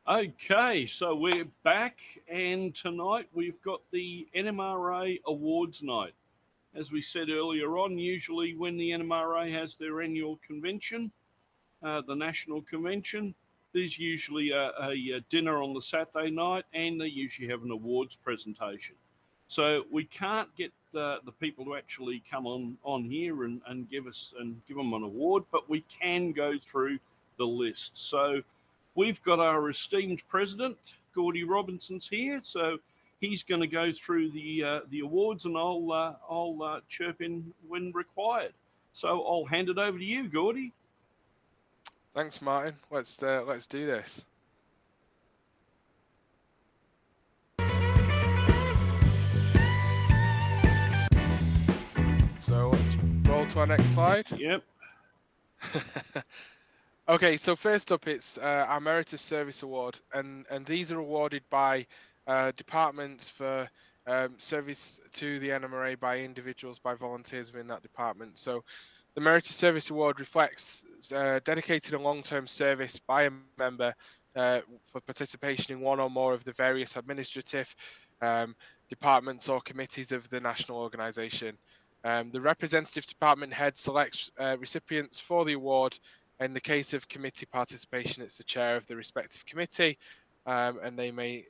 Okay, so we're back, and tonight we've got the NMRA Awards Night. As we said earlier on, usually when the NMRA has their annual convention, the national convention, there's usually a dinner on the Saturday night, and they usually have an awards presentation. So we can't get the people to actually come on here and give them an award, but we can go through the list. So we've got our esteemed president, Gordy Robinson's here, so he's going to go through the awards, and I'll chirp in when required. So I'll hand it over to you, Gordy. Thanks, Martin. Let's do this. So let's roll to our next slide. Yep. Okay, so first up, it's our Meritorious Service Award, and these are awarded by departments for service to the NMRA by individuals, by volunteers within that department. So the Meritorious Service Award reflects dedicated and long-term service by a member for participation in one or more of the various administrative departments or committees of the national organisation. The representative department head selects recipients for the award. In the case of committee participation, it's the chair of the respective committee, and they may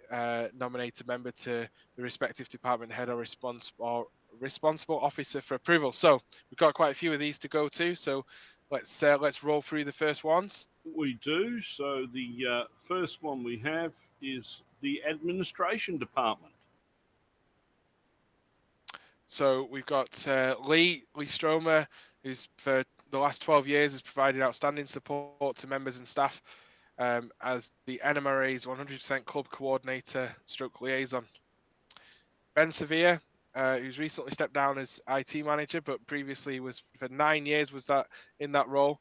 nominate a member to the respective department head or responsible officer for approval. So we've got quite a few of these to go to. So let's roll through the first ones. We do. So the first one we have is the administration department. So we've got Lee Stromer, who's for the last 12 years has provided outstanding support to members and staff as the NMRA's 100% club coordinator stroke liaison. Ben Sevilla, who's recently stepped down as IT manager, but previously was for 9 years was that in that role,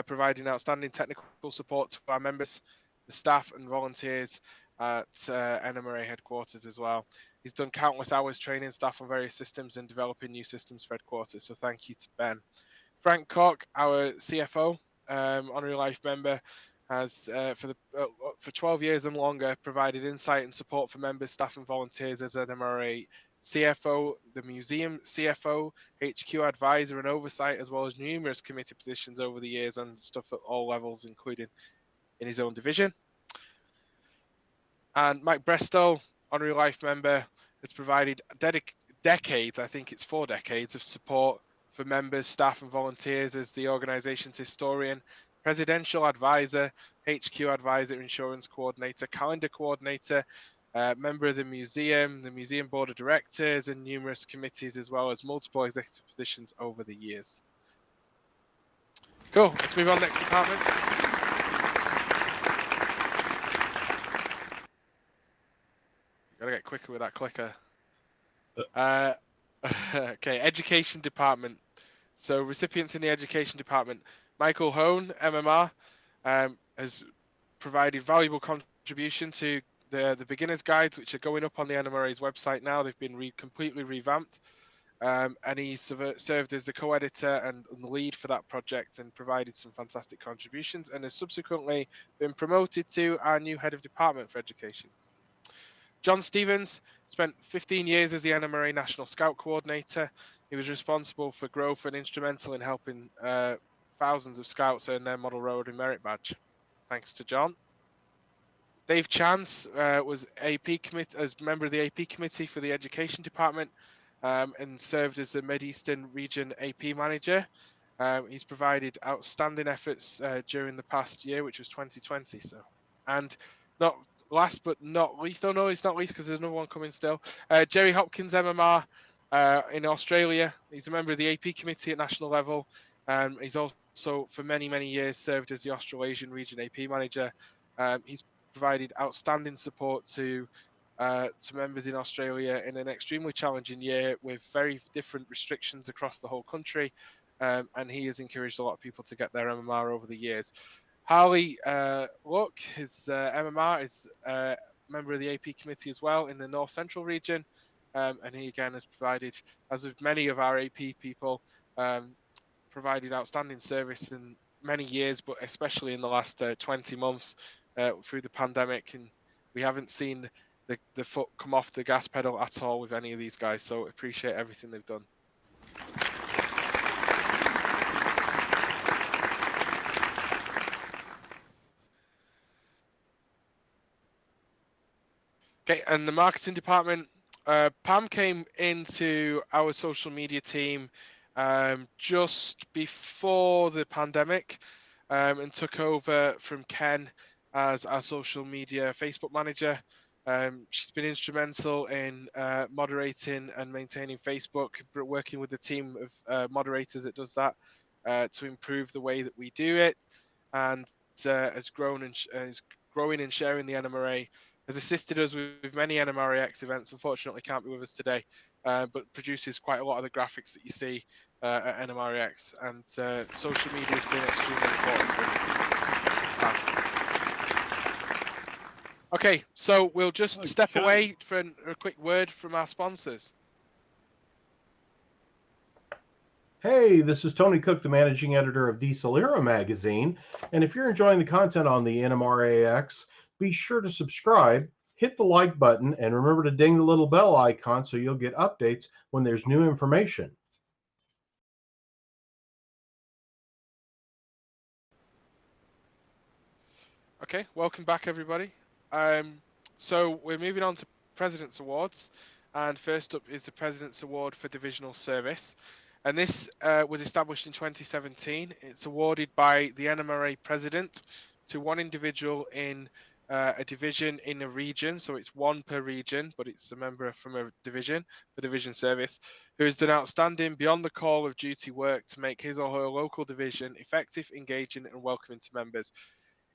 providing outstanding technical support to our members, the staff and volunteers at NMRA headquarters as well. He's done countless hours training staff on various systems and developing new systems for headquarters. So thank you to Ben. Frank Koch, our CFO, honorary life member, has for 12 years and longer provided insight and support for members, staff, and volunteers as NMRA CFO, the museum CFO, HQ advisor, and oversight, as well as numerous committee positions over the years and stuff at all levels, including in his own division. And Mike Brestow, honorary life member, has provided decades, I think it's 4 decades, of support for members, staff, and volunteers as the organization's historian, presidential advisor, HQ advisor, insurance coordinator, calendar coordinator, member of the museum board of directors, and numerous committees, as well as multiple executive positions over the years. Cool. Let's move on next department. Gotta get quicker with that clicker. Okay, education department. So recipients in the education department, Michael Hone, MMR, has provided valuable contribution to the beginner's guides, which are going up on the NMRA's website now. They've been completely revamped, and he's served as the co-editor and lead for that project and provided some fantastic contributions, and has subsequently been promoted to our new head of department for education. John Stevens spent 15 years as the NMRA National Scout Coordinator. He was responsible for growth and instrumental in helping thousands of scouts earn their Model Road and Merit Badge. Thanks to John. Dave Chance was as member of the AP Committee for the Education Department and served as the Mid-Eastern Region AP Manager. He's provided outstanding efforts during the past year, which was 2020. So, and not last but not least, oh no, it's not least because there's another one coming still. Jerry Hopkins, MMR, in Australia. He's a member of the AP Committee at national level. He's also, for many, many years, served as the Australasian Region AP Manager. He's provided outstanding support to members in Australia in an extremely challenging year with very different restrictions across the whole country. And he has encouraged a lot of people to get their MMR over the years. Harley Look, his MMR is a member of the AP Committee as well in the North Central region. And he again has provided, as with many of our AP people, provided outstanding service in many years, but especially in the last 20 months, through the pandemic, and we haven't seen the foot come off the gas pedal at all with any of these guys. So appreciate everything they've done. Okay, and the marketing department, Pam came into our social media team just before the pandemic and took over from Ken as our social media Facebook manager. She's been instrumental in moderating and maintaining Facebook, working with the team of moderators that does that to improve the way that we do it, and has grown and is growing and sharing the NMRA, has assisted us with many NMRAx events. Unfortunately, can't be with us today, but produces quite a lot of the graphics that you see at NMRAx. And social media has been extremely important. Okay, so we'll just step away for a quick word from our sponsors. Hey, this is Tony Cook, the managing editor of Diesel Era magazine. And if you're enjoying the content on the NMRAx, be sure to subscribe, hit the like button, and remember to ding the little bell icon so you'll get updates when there's new information. Okay, welcome back, everybody. So we're moving on to President's Awards, and first up is the President's Award for Divisional Service. And this was established in 2017. It's awarded by the NMRA President to one individual in a division in a region, so it's one per region, but it's a member from a division for division service, who has done outstanding beyond the call of duty work to make his or her local division effective, engaging, and welcoming to members.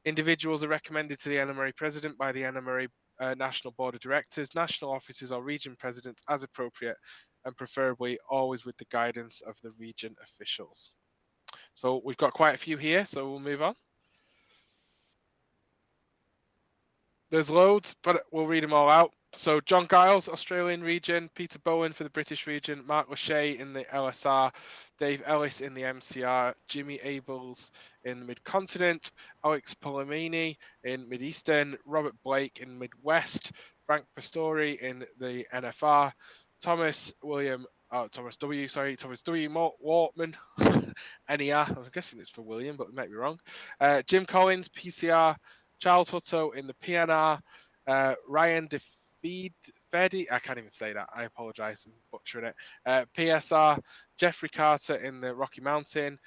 Individuals are recommended to the NMRA President by the NMRA National Board of Directors, national officers, or region presidents as appropriate, and preferably always with the guidance of the region officials. So we've got quite a few here, so we'll move on. There's loads, but we'll read them all out. So John Giles, Australian region, Peter Bowen for the British region, Mark Lachey in the LSR, Dave Ellis in the MCR, Jimmy Abels in the Mid-Continent, Alex Palomini in Mid-Eastern, Robert Blake in Mid-West, Frank Pastori in the NFR, Thomas W. Wortman, NER, I'm guessing it's for William, but we might be wrong. Jim Collins, PCR, Charles Hutto in the PNR, Ryan Fedi, I can't even say that. I apologize, I'm butchering it. PSR, Jeffrey Carter in the Rocky Mountain,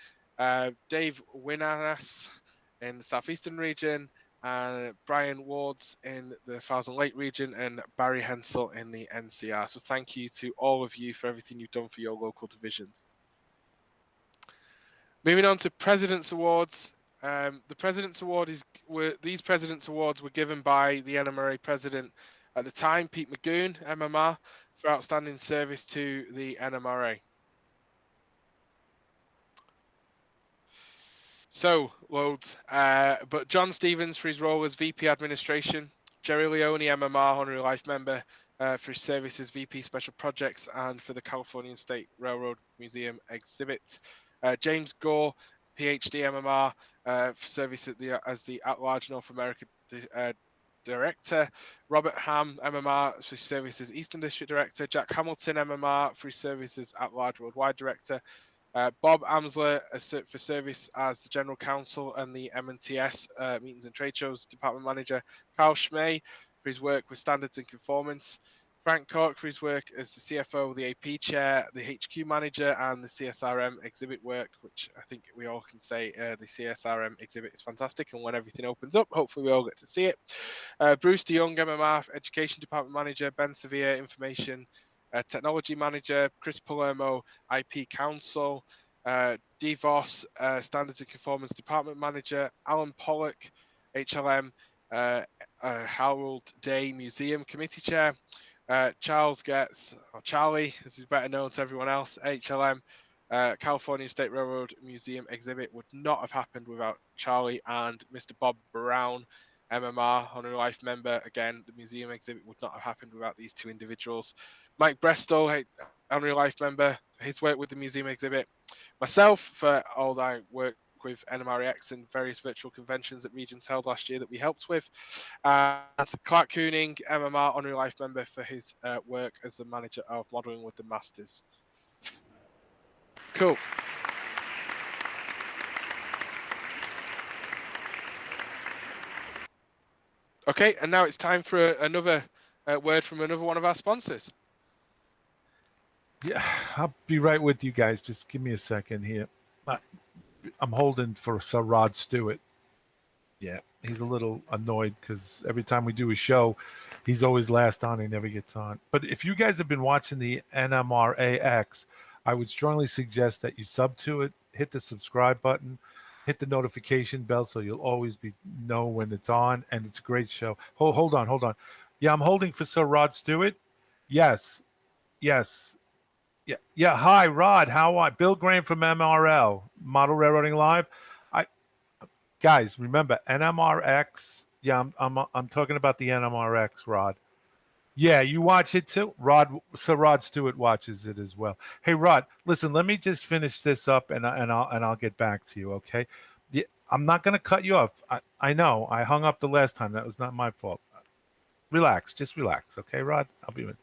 Dave Winanas in the Southeastern region, Brian Wards in the Thousand Lake region, and Barry Hensel in the NCR. So thank you to all of you for everything you've done for your local divisions. Moving on to President's Awards. The President's Award these President's Awards were given by the NMRA President at the time, Pete McGoon, MMR, for outstanding service to the NMRA. So, loads. But John Stevens for his role as VP Administration, Jerry Leone, MMR, Honorary Life Member, for his service as VP Special Projects and for the Californian State Railroad Museum exhibit. James Gore, PhD MMR, for service as the at-large North America Director. Robert Ham, MMR, for his service as Eastern District Director. Jack Hamilton, MMR, for his service as at-large Worldwide Director. Bob Amsler for service as the General Counsel and the M&TS Meetings and Trade Shows Department Manager. Carl Schmey for his work with Standards and Conformance. Frank Cork for his work as the CFO, the AP Chair, the HQ Manager, and the CSRM exhibit work, which I think we all can say the CSRM exhibit is fantastic, and when everything opens up, hopefully we all get to see it. Bruce DeYoung, MMR, Education Department Manager, Ben Severe, Information Technology Manager, Chris Palermo, IP Counsel, DeVos, Standards and Conformance Department Manager, Alan Pollock, HLM, Harold Day, Museum Committee Chair, Charles Getz, or Charlie, as he's better known to everyone else, HLM, California State Railroad Museum exhibit would not have happened without Charlie, and Mr. Bob Brown, MMR, Honorary Life Member. Again, the museum exhibit would not have happened without these two individuals. Mike Brestow, Honorary Life Member, for his work with the museum exhibit. Myself, for all I work with NMRAx and various virtual conventions that Regions held last year that we helped with. And Clark Kooning, MMR Honorary Life Member, for his work as the manager of Modelling with the Masters. Cool. Okay, and now it's time for another word from another one of our sponsors. Yeah, I'll be right with you guys. Just give me a second here. I'm holding for Sir Rod Stewart. Yeah, he's a little annoyed because every time we do a show, he's always last on. He never gets on. But if you guys have been watching the NMRAx, I would strongly suggest that you sub to it, hit the subscribe button, hit the notification bell so you'll always know when it's on. And it's a great show. Hold on. Yeah, I'm holding for Sir Rod Stewart. Yes. Yeah. Hi, Rod. How are Bill Graham from MRL, Model Railroading Live. Guys, remember NMRX. Yeah, I'm talking about the NMRX, Rod. Yeah, you watch it too, Rod. So Rod Stewart watches it as well. Hey, Rod, listen. Let me just finish this up, and I'll get back to you. Okay? Yeah, I'm not gonna cut you off. I know I hung up the last time. That was not my fault. Relax, just relax. Okay, Rod. I'll be with.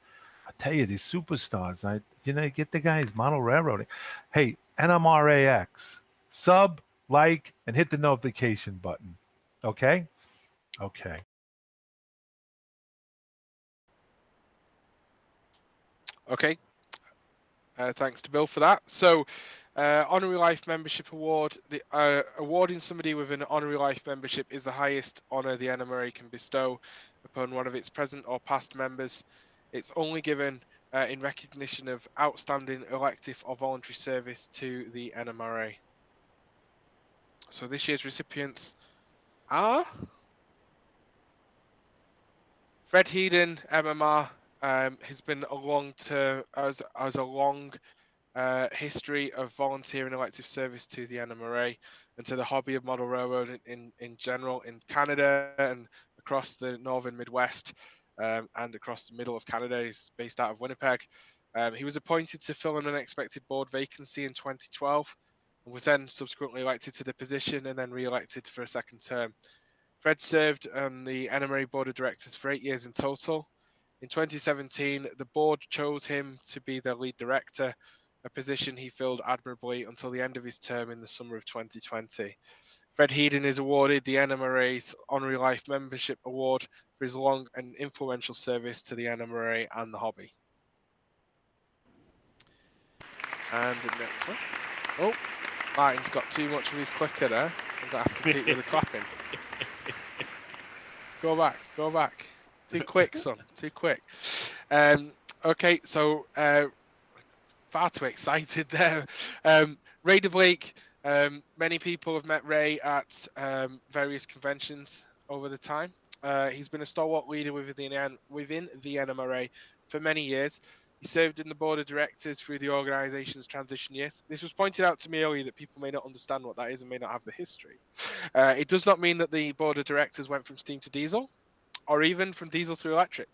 I tell you, these superstars. Get the guys model railroading. Hey, NMRAx, sub, like, and hit the notification button. Okay. Okay. Thanks to Bill for that. So, Honorary Life Membership Award. Awarding somebody with an Honorary Life Membership is the highest honour the NMRA can bestow upon one of its present or past members. It's only given in recognition of outstanding elective or voluntary service to the NMRA. So this year's recipients are Fred Heeden, MMR. Has been a long-term, as a long history of volunteering elective service to the NMRA and to the hobby of model railroad in general in Canada and across the northern Midwest and across the middle of Canada. He's based out of Winnipeg. He was appointed to fill an unexpected board vacancy in 2012 and was then subsequently elected to the position and then re-elected for a second term. Fred served on the NMRA Board of Directors for 8 years in total. In 2017, the board chose him to be their lead director, a position he filled admirably until the end of his term in the summer of 2020. Fred Heeden is awarded the NMRA's Honorary Life Membership Award for his long and influential service to the NMRA and the hobby. And the next one. Oh, Martin's got too much of his clicker there. I'm going to have to compete with the clapping. Go back. Too quick, son. Too quick. Okay, so far too excited there. Ray DeBlake. Many people have met Ray at various conventions over the time. He's been a stalwart leader within the NMRA for many years. He served in the board of directors through the organization's transition years. This was pointed out to me earlier that people may not understand what that is and may not have the history. It does not mean that the board of directors went from steam to diesel, or even from diesel to electric.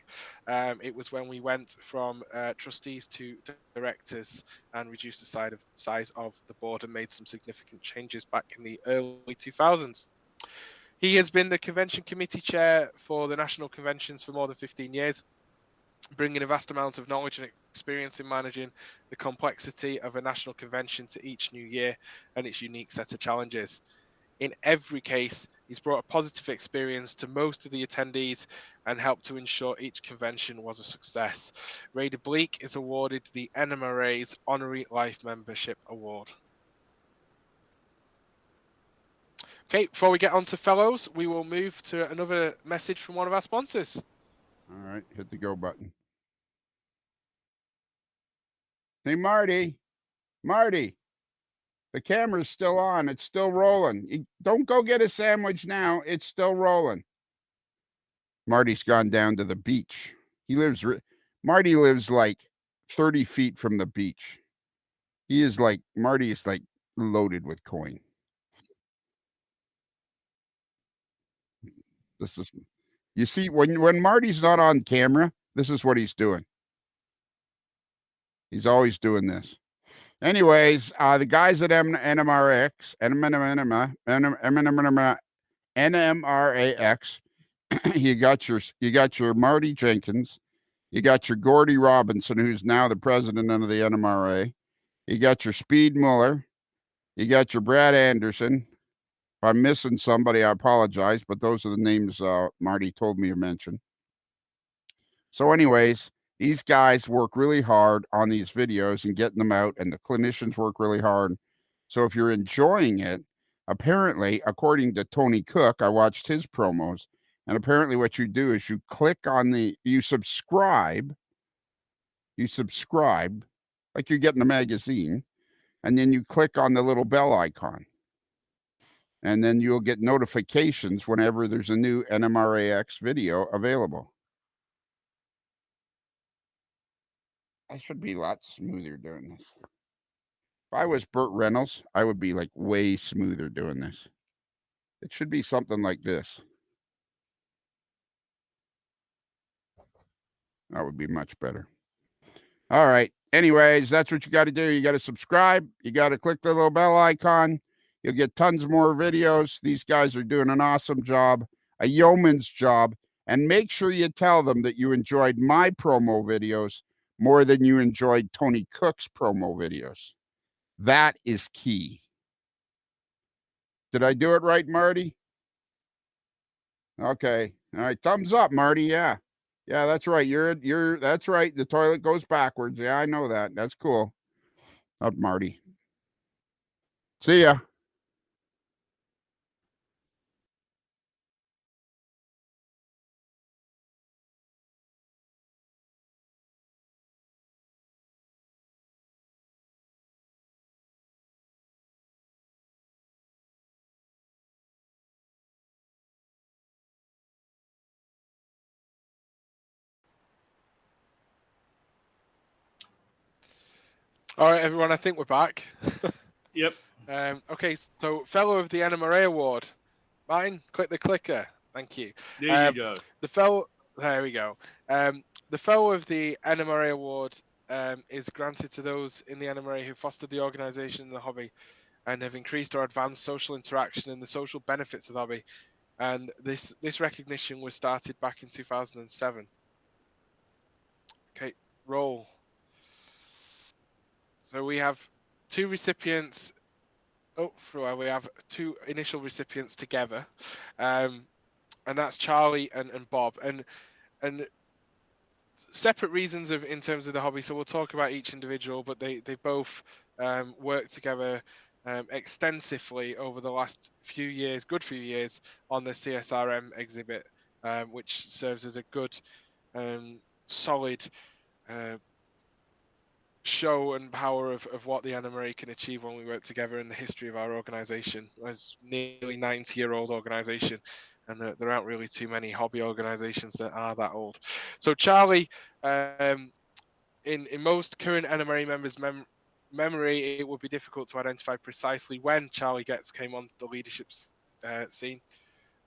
It was when we went from trustees to directors and reduced the size of the board and made some significant changes back in the early 2000s. He has been the convention committee chair for the national conventions for more than 15 years, bringing a vast amount of knowledge and experience in managing the complexity of a national convention to each new year and its unique set of challenges. In every case, he's brought a positive experience to most of the attendees and helped to ensure each convention was a success. Ray DeBlake is awarded the NMRA's Honorary Life Membership Award. Okay, before we get on to fellows, we will move to another message from one of our sponsors. All right, hit the go button. Hey, Marty, the camera's still on. It's still rolling. Don't go get a sandwich now. It's still rolling. Marty's gone down to the beach. Marty lives like 30 feet from the beach. Marty is like loaded with coin. You see, when Marty's not on camera, this is what he's doing. He's always doing this. Anyways, the guys at NMRAx, NMRAx, you got your Marty Jenkins, you got your Gordy Robinson, who's now the president of the NMRA. You got your Speed Muller, you got your Brad Anderson. If I'm missing somebody, I apologize, but those are the names Marty told me to mention. So, anyways, these guys work really hard on these videos and getting them out, and the clinicians work really hard. So, if you're enjoying it, apparently, according to Tony Cook, I watched his promos, and apparently, what you do is you click on you subscribe, like you're getting a magazine, and then you click on the little bell icon. And then you'll get notifications whenever there's a new NMRAx video available. I should be a lot smoother doing this. If I was Burt Reynolds, I would be like way smoother doing this. It should be something like this. That would be much better. All right. Anyways, that's what you got to do. You got to subscribe. You got to click the little bell icon. You'll get tons more videos. These guys are doing an awesome job, a yeoman's job. And make sure you tell them that you enjoyed my promo videos more than you enjoyed Tony Cook's promo videos. That is key. Did I do it right, Marty? Okay. All right. Thumbs up, Marty. Yeah. Yeah, that's right. That's right. The toilet goes backwards. Yeah, I know that. That's cool. Up, Marty. See ya. All right, everyone. I think we're back. Yep. Okay, so fellow of the NMRA award, Martin, click the clicker. Thank you. There you go. There we go. The fellow of the NMRA award is granted to those in the NMRA who fostered the organisation and the hobby, and have increased or advanced social interaction and the social benefits of the hobby. And this recognition was started back in 2007. Okay, roll. So we have two recipients. Oh, well, we have two initial recipients together, and that's Charlie and Bob, and separate reasons in terms of the hobby. So we'll talk about each individual, but they both worked together extensively over the last good few years on the CSRM exhibit, which serves as a good, solid show and power of what the NMRA can achieve when we work together in the history of our organisation. It's nearly 90-year-old organisation, and there aren't really too many hobby organisations that are that old. So Charlie, in most current NMRA members' memory, it would be difficult to identify precisely when Charlie Getz came onto the leadership scene.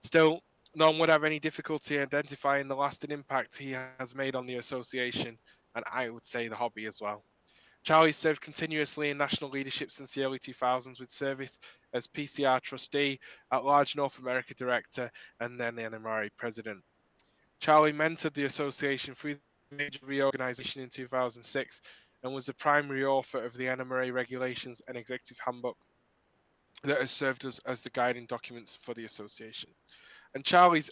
Still, none would have any difficulty identifying the lasting impact he has made on the association, and I would say the hobby as well. Charlie served continuously in national leadership since the early 2000s, with service as PCR trustee, at-large North America director, and then the NMRA president. Charlie mentored the association through the major reorganization in 2006 and was the primary author of the NMRA regulations and executive handbook that has served as the guiding documents for the association. And Charlie's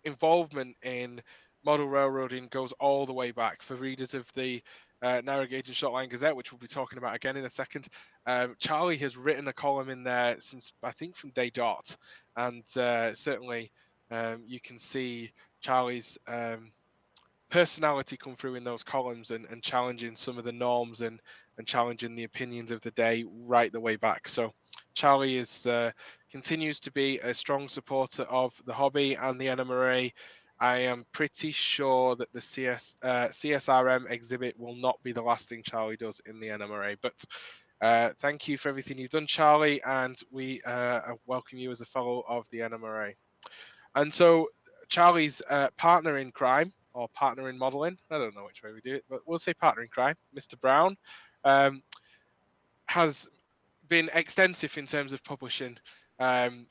involvement in model railroading goes all the way back. For readers of the Narrow Gauge and Shortline Gazette, which we'll be talking about again in a second, Charlie has written a column in there since, I think, from day dot. And certainly you can see Charlie's personality come through in those columns and challenging some of the norms and challenging the opinions of the day right the way back. So Charlie continues to be a strong supporter of the hobby and the NMRA. I am pretty sure that the CSRM exhibit will not be the last thing Charlie does in the NMRA. But thank you for everything you've done, Charlie, and we welcome you as a fellow of the NMRA. And so Charlie's partner in crime, or partner in modeling, I don't know which way we do it, but we'll say partner in crime, Mr. Brown, has been extensive in terms of publishing, and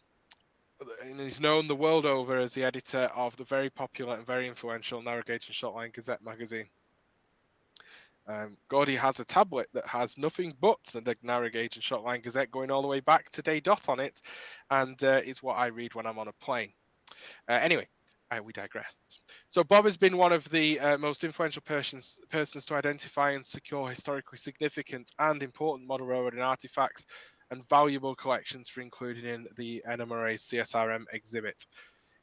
is known the world over as the editor of the very popular and very influential Narrow Gauge and Shortline Gazette magazine. Gordy has a tablet that has nothing but the Narrow Gauge and Shortline Gazette going all the way back to day dot on it, and it's what I read when I'm on a plane. Anyway, we digress. So Bob has been one of the most influential persons to identify and secure historically significant and important model railroading artifacts and valuable collections for including in the NMRA CSRM exhibit.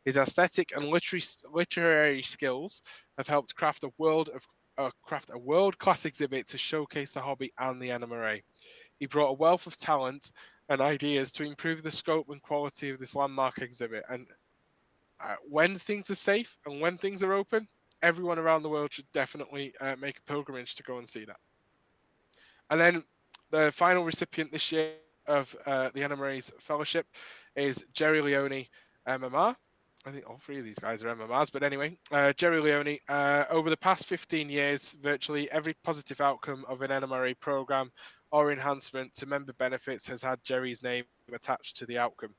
His aesthetic and literary skills have helped craft a world-class exhibit to showcase the hobby and the NMRA. He brought a wealth of talent and ideas to improve the scope and quality of this landmark exhibit. And when things are safe and when things are open, everyone around the world should definitely make a pilgrimage to go and see that. And then the final recipient this year of the NMRA's fellowship is Jerry Leone, MMR. I think all three of these guys are MMRs, but anyway, Jerry Leone, over the past 15 years, virtually every positive outcome of an NMRA program or enhancement to member benefits has had Jerry's name attached to the outcome.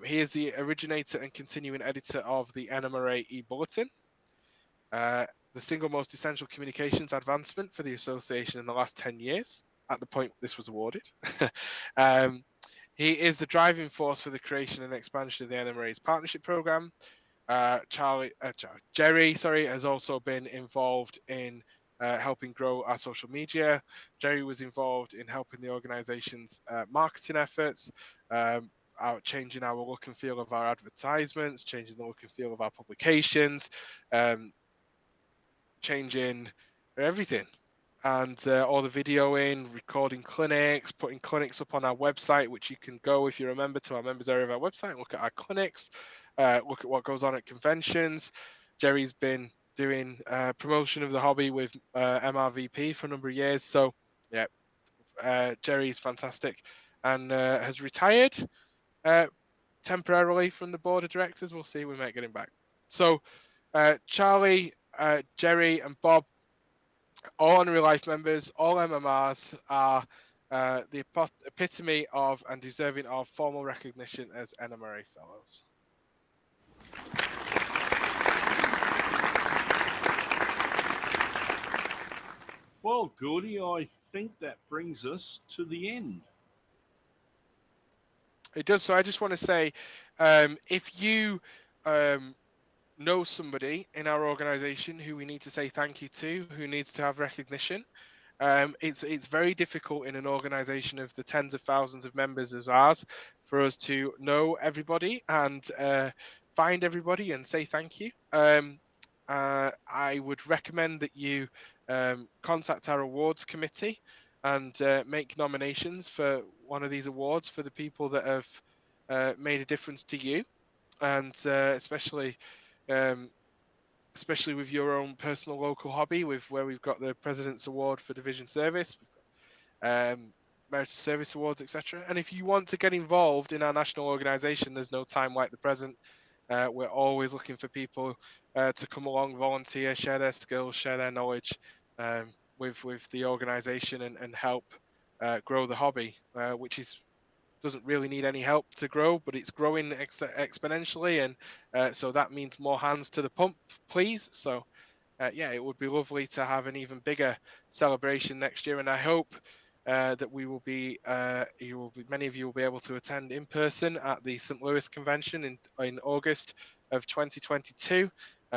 He is the originator and continuing editor of the NMRA e-bulletin, the single most essential communications advancement for the association in the last 10 years, at the point this was awarded. He is the driving force for the creation and expansion of the NMRA's partnership program. Jerry, has also been involved in helping grow our social media. Jerry was involved in helping the organization's marketing efforts, changing our look and feel of our advertisements, changing the look and feel of our publications, changing everything. And all the videoing, recording clinics, putting clinics up on our website, which you can go if you're a member to our members area of our website, look at our clinics, look at what goes on at conventions. Jerry's been doing promotion of the hobby with MRVP for a number of years. So yeah, Jerry's fantastic and has retired temporarily from the board of directors. We'll see, we might get him back. So Charlie, Jerry and Bob, all honorary life members, all MMRs, are the epitome of and deserving of formal recognition as NMRA fellows. Well, Gordy, I think that brings us to the end. It does. So I just want to say, if you know somebody in our organization who we need to say thank you to, who needs to have recognition, it's very difficult in an organization of the tens of thousands of members as ours for us to know everybody and find everybody and say thank you. I would recommend that you contact our awards committee and make nominations for one of these awards for the people that have made a difference to you, and especially with your own personal local hobby, with where we've got the President's Award for Division Service, we've got Meritorious Service Awards, etc. And if you want to get involved in our national organisation, there's no time like the present. We're always looking for people to come along, volunteer, share their skills, share their knowledge with the organisation and help grow the hobby, which doesn't really need any help to grow, but it's growing exponentially, and so that means more hands to the pump, please. So yeah, it would be lovely to have an even bigger celebration next year, and I hope that we will be, many of you will be able to attend in person at the St. Louis convention in August of 2022.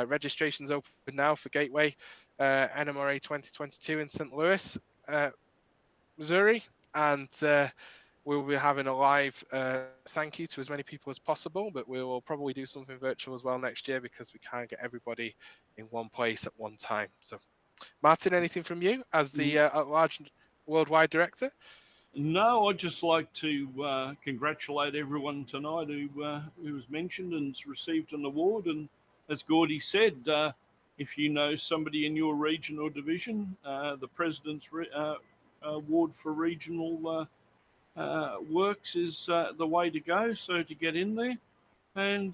Registration's open now for Gateway NMRA 2022 in St. Louis, Missouri, and we'll be having a live thank you to as many people as possible, but we will probably do something virtual as well next year because we can't get everybody in one place at one time. So, Martin, anything from you as the at-large worldwide director? No, I'd just like to congratulate everyone tonight who was mentioned and received an award. And as Gordy said, if you know somebody in your region or division, the President's Award for Regional Works is the way to go. So to get in there, and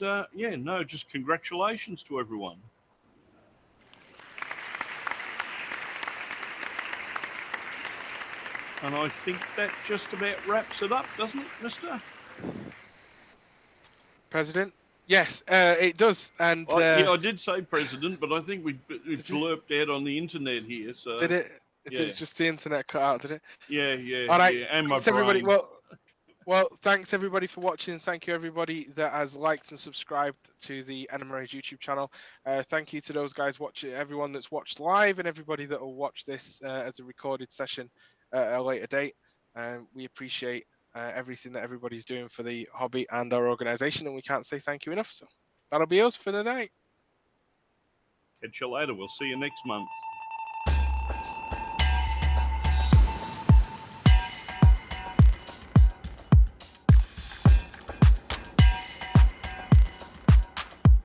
just congratulations to everyone. And I think that just about wraps it up, doesn't it, Mister? President? Yes, it does. And Yeah, I did say president, but I think we Did you? blurped out on the internet here. So Did it? yeah. Did just the internet cut out? Did it? Yeah, yeah, All right. yeah. And my Thanks everybody. brain. Well, thanks everybody for watching. Thank you everybody that has liked and subscribed to the NMRA's YouTube channel. Thank you to those guys watching, everyone that's watched live, and everybody that will watch this as a recorded session at a later date. We appreciate everything that everybody's doing for the hobby and our organisation, and we can't say thank you enough. So that'll be us for the night. Catch you later. We'll see you next month.